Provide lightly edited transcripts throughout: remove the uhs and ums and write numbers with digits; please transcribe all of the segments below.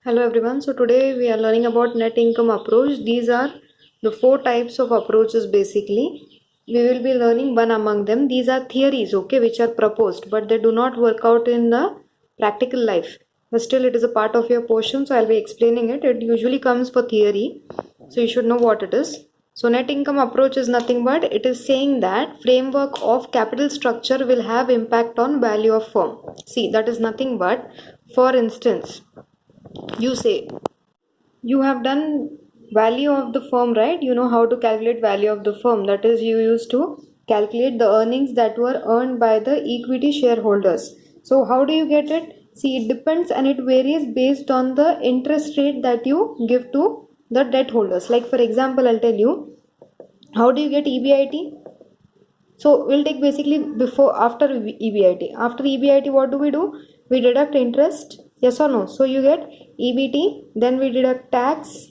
Hello everyone. So today we are learning about net income approach. These are the four types of approaches basically. We will be learning one among them. These are theories, okay, which are proposed, but they do not work out in the practical life. But still it is a part of your portion, so I'll be explaining it. It usually comes for theory, so you should know what it is. So net income approach is nothing but it is saying that framework of capital structure will have impact on value of firm. See, that is nothing but, for instance, you say you have done value of the firm, right? You know how to calculate value of the firm. That is, you used to calculate the earnings that were earned by the equity shareholders. So how do you get it? See, it depends and it varies based on the interest rate that you give to the debt holders. Like for example, I'll tell you, how do you get EBIT? So we'll take basically after EBIT. After EBIT, what do? We deduct interest, yes or no? So you get EBT, then we deduct tax,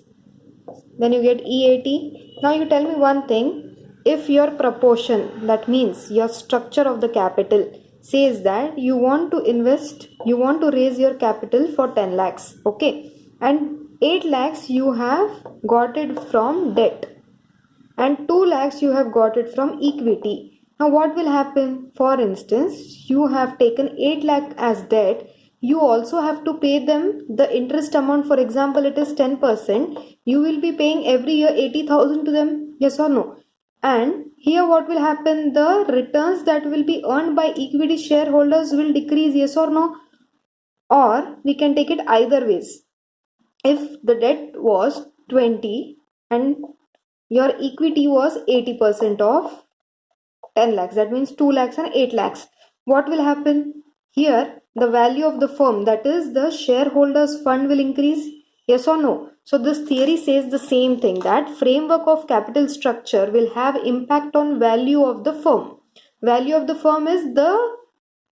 then you get EAT. Now you tell me one thing. If your proportion, that means your structure of the capital, says that you want to invest, you want to raise your capital for 10 lakhs, okay? And 8 lakhs you have got it from debt and 2 lakhs you have got it from equity. Now what will happen? For instance, you have taken 8 lakh as debt. You also have to pay them the interest amount. For example, it is 10%. You will be paying every year 80,000 to them. Yes or no? And here what will happen? The returns that will be earned by equity shareholders will decrease. Yes or no? Or we can take it either ways. If the debt was 20 and your equity was 80% of 10 lakhs, that means 2 lakhs and 8 lakhs, what will happen? Here the value of the firm, that is the shareholders fund, will increase. Yes or no? So this theory says the same thing, that framework of capital structure will have impact on value of the firm. Value of the firm is the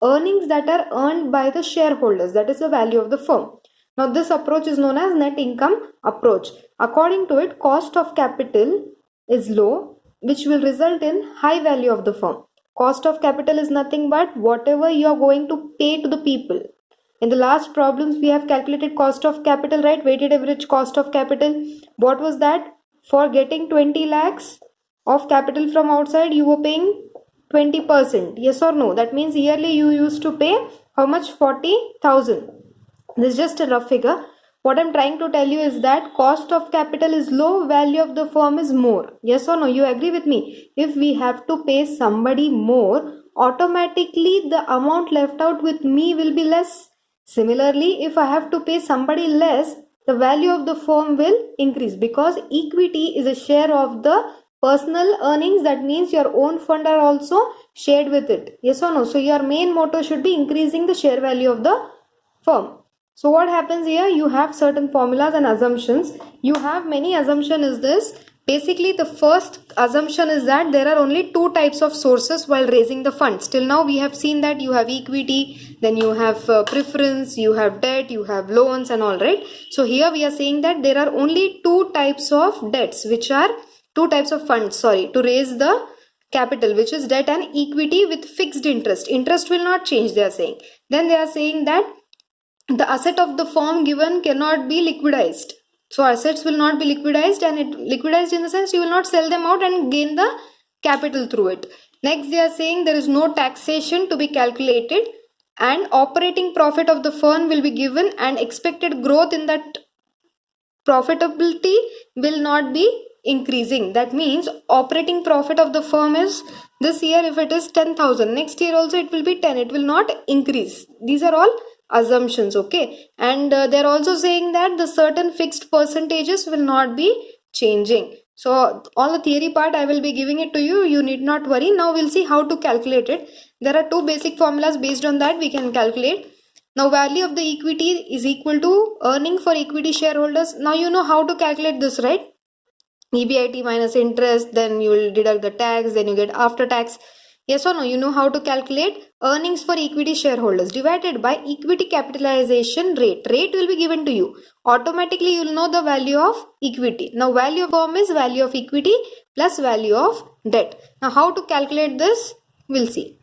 earnings that are earned by the shareholders, that is the value of the firm. Now this approach is known as net income approach. According to it, cost of capital is low, which will result in high value of the firm. Cost of capital is nothing but whatever you are going to pay to the people. In the last problems we have calculated cost of capital, right? Weighted average cost of capital. What was that? For getting 20 lakhs of capital from outside, you were paying 20%. Yes or no? That means yearly you used to pay how much? 40,000. This is just a rough figure. What I'm trying to tell you is that cost of capital is low, value of the firm is more. Yes or no? You agree with me? If we have to pay somebody more, automatically the amount left out with me will be less. Similarly, if I have to pay somebody less, the value of the firm will increase, because equity is a share of the personal earnings. That means your own fund are also shared with it. Yes or no? So your main motto should be increasing the share value of the firm. So what happens here? You have certain formulas and assumptions. You have many assumptions. Is this basically the first assumption is that there are only two types of sources while raising the funds. Till now we have seen that you have equity, then you have preference, you have debt, you have loans and all, right? So here we are saying that there are only two types of debts, which are two types of funds, sorry, to raise the capital, which is debt and equity with fixed interest. Interest will not change, they are saying. Then they are saying that the asset of the firm given cannot be liquidized. So assets will not be liquidized, and it liquidized in the sense you will not sell them out and gain the capital through it. Next they are saying there is no taxation to be calculated, and operating profit of the firm will be given, and expected growth in that profitability will not be increasing. That means operating profit of the firm is, this year if it is 10,000, next year also it will be 10, it will not increase. These are all assumptions, okay? And they're also saying that the certain fixed percentages will not be changing. So all the theory part I will be giving it to you, you need not worry. Now we'll see how to calculate it. There are two basic formulas, based on that we can calculate. Now value of the equity is equal to earning for equity shareholders. Now you know how to calculate this, right? EBIT minus interest, then you will deduct the tax, then you get after tax. Yes or no? You know how to calculate earnings for equity shareholders divided by equity capitalization rate. Rate will be given to you. Automatically you will know the value of equity. Now value of firm is value of equity plus value of debt. Now how to calculate this? We'll see.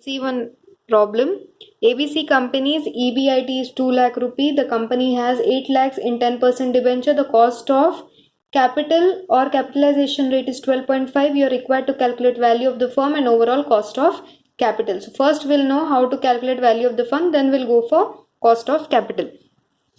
See one problem. ABC company's EBIT is 2 lakh rupee. The company has 8 lakhs in 10% debenture. The cost of capital or capitalization rate is 12.5. You are required to calculate value of the firm and overall cost of capital. So first we'll know how to calculate value of the firm, then we'll go for cost of capital.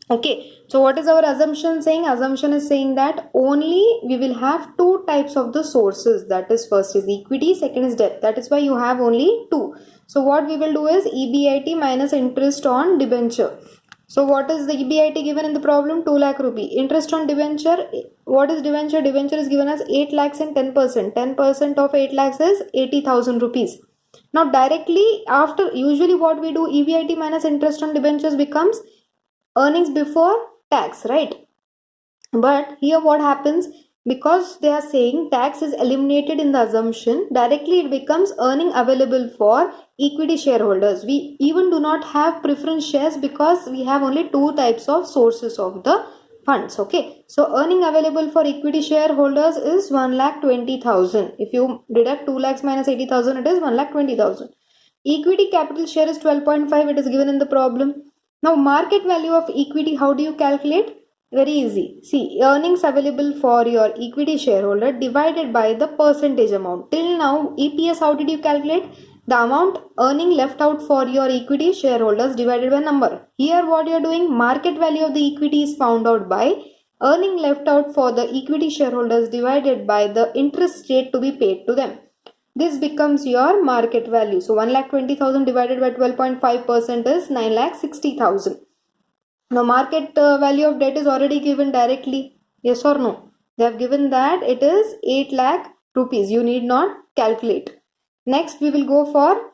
Okay, so what is our assumption saying? Assumption is saying that only we will have two types of the sources. That is, first is equity, second is debt. That is why you have only two. So what we will do is EBIT minus interest on debenture. So what is the EBIT given in the problem? 2 lakh rupee. Interest on debenture. What is debenture? Debenture is given as 8 lakhs and 10%. 10% of 8 lakhs is 80,000 rupees. Now directly after, usually what we do, EBIT minus interest on debentures becomes earnings before tax, right? But here what happens, because they are saying tax is eliminated in the assumption, directly it becomes earning available for equity shareholders. We even do not have preference shares because we have only two types of sources of the funds. Okay, so earning available for equity shareholders is 1,20,000. If you deduct 2 lakhs minus 80,000, it is 1,20,000. Equity capital share is 12.5. It is given in the problem. Now market value of equity, how do you calculate? Very easy. See, earnings available for your equity shareholder divided by the percentage amount. Till now, EPS, how did you calculate? The amount earning left out for your equity shareholders divided by number. Here what you are doing, market value of the equity is found out by earning left out for the equity shareholders divided by the interest rate to be paid to them. This becomes your market value. So 1,20,000 divided by 12.5% is 9,60,000. Now market value of debt is already given directly. Yes or no? They have given that it is 8 lakh rupees. You need not calculate. Next we will go for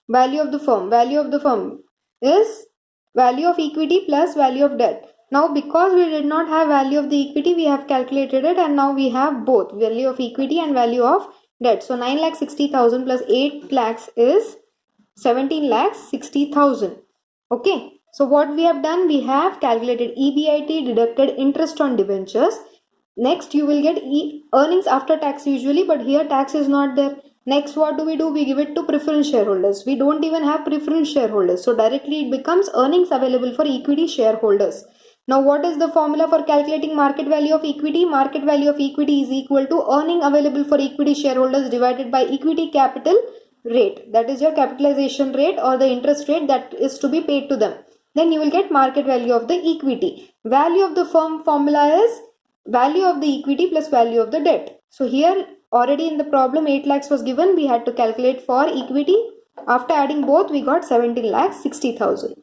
value of the firm. Value of the firm is value of equity plus value of debt. Now because we did not have value of the equity, we have calculated it, and now we have both value of equity and value of debt. So 9,60,000 plus 8 lakhs is 17,60,000. Okay, so what we have done, we have calculated EBIT, deducted interest on debentures. Next you will get earnings after tax usually, but here tax is not there. Next what do? We give it to preference shareholders. We don't even have preference shareholders, so directly it becomes earnings available for equity shareholders. Now what is the formula for calculating market value of equity? Market value of equity is equal to earning available for equity shareholders divided by equity capital rate. That is your capitalization rate or the interest rate that is to be paid to them. Then you will get market value of the equity. Value of the firm formula is value of the equity plus value of the debt. So here already in the problem 8 lakhs was given. We had to calculate for equity. After adding both, we got 17,60,000.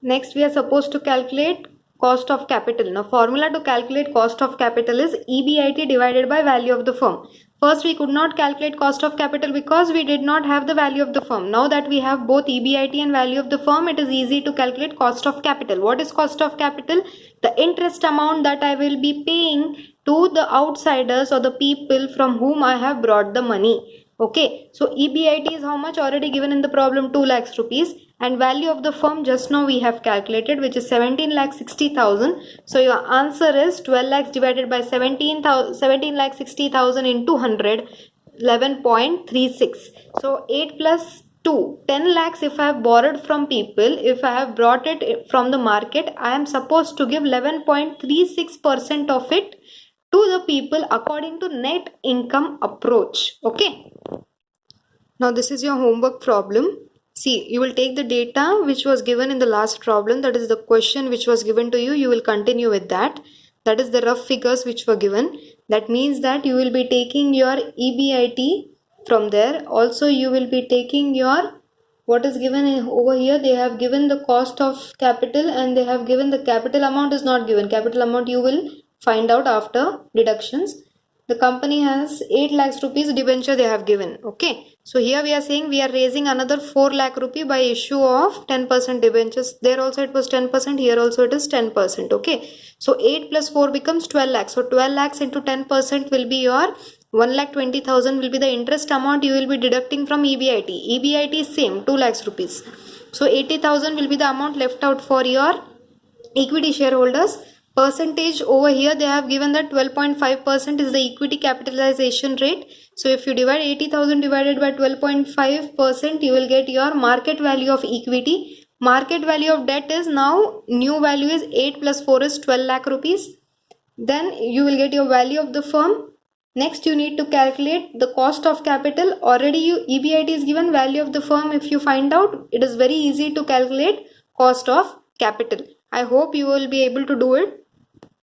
Next we are supposed to calculate cost of capital. Now formula to calculate cost of capital is EBIT divided by value of the firm. First we could not calculate cost of capital because we did not have the value of the firm. Now that we have both EBIT and value of the firm, it is easy to calculate cost of capital. What is cost of capital? The interest amount that I will be paying to the outsiders or the people from whom I have brought the money. Okay, so EBIT is how much? Already given in the problem, 2 lakhs rupees, and value of the firm just now we have calculated, which is 17,60,000. So your answer is 12 lakhs divided by 17,60,000 into 100, 11.36. So 8 plus 2, 10 lakhs if I have borrowed from people. If I have brought it from the market, I am supposed to give 11.36% of it to the people according to net income approach. Okay, now this is your homework problem. See, you will take the data which was given in the last problem, that is the question which was given to you. You will continue with that. That is the rough figures which were given. That means that you will be taking your EBIT from there. Also you will be taking your, what is given over here, they have given the cost of capital and they have given the capital amount is not given. Capital amount you will find out after deductions. The company has 8 lakhs rupees debenture they have given. Okay, so here we are saying we are raising another 4 lakh rupee by issue of 10% debentures. There also it was 10%, here also it is 10%. Okay, so 8 plus 4 becomes 12 lakhs. So 12 lakhs into 10% will be your 1,20,000 will be the interest amount you will be deducting from EBIT. EBIT is same, 2 lakhs rupees. So 80,000 will be the amount left out for your equity shareholders. Percentage over here they have given that 12.5% is the equity capitalization rate. So if you divide 80,000 divided by 12.5%, you will get your market value of equity. Market value of debt is now, new value is 8 plus 4 is 12 lakh rupees. Then you will get your value of the firm. Next you need to calculate the cost of capital. Already EBIT is given, value of the firm if you find out. It is very easy to calculate cost of capital. I hope you will be able to do it.